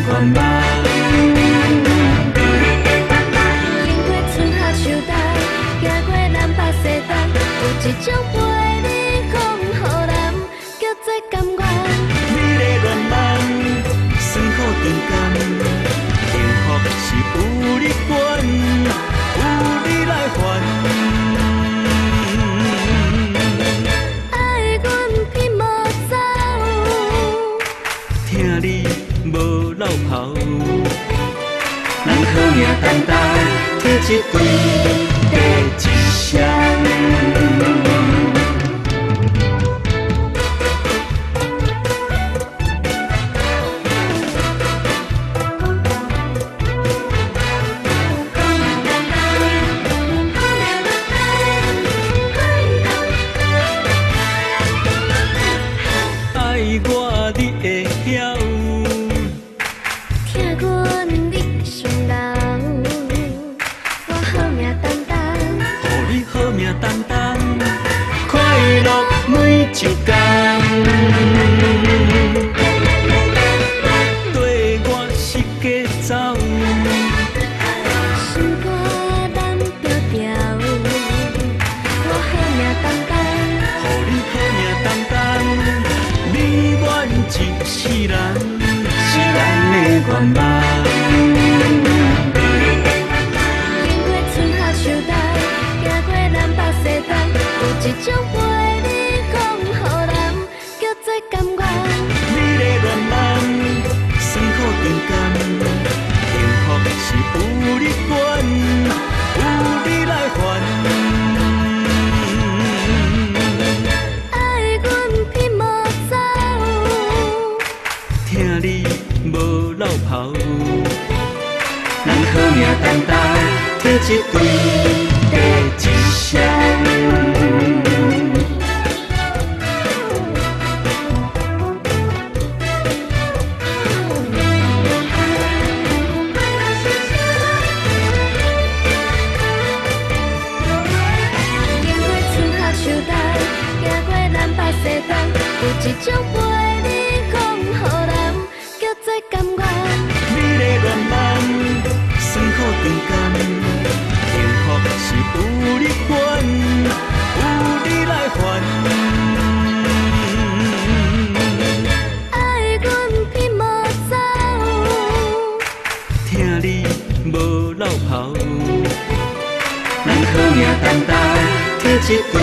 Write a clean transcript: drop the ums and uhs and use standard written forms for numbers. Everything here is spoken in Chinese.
愿望。经过春夏秋冬，行过南北西东，有一种陪你讲予人，叫做甘愿。你的愿望，酸苦甜甘，幸福是有你管，有你来还。爱阮偏无走，听你无落跑，咱好命等待，摕一对地一双。爱我你会晓，听阮你上老，我好命等等，予你好命当当，快乐每一天。对我是家走，心肝咱调调，我好命等等，予你好命当当，美满一世人，是咱的愿望。经过春夏秋冬，行过南北西东，有一种陪你讲予人，叫做甘愿。你的愿望，酸苦甜甘，幸福是有你管，有你来还。爱阮偏无走，听你无落跑，咱好命等待，摕一对地一双。经过春夏秋冬，行过南北西东，有一种陪你讲予人，叫做甘愿。你的愿望，酸苦甜甘，幸福是有你管，有你来还。爱阮偏无走，听你无落跑，咱好命等待，摕一对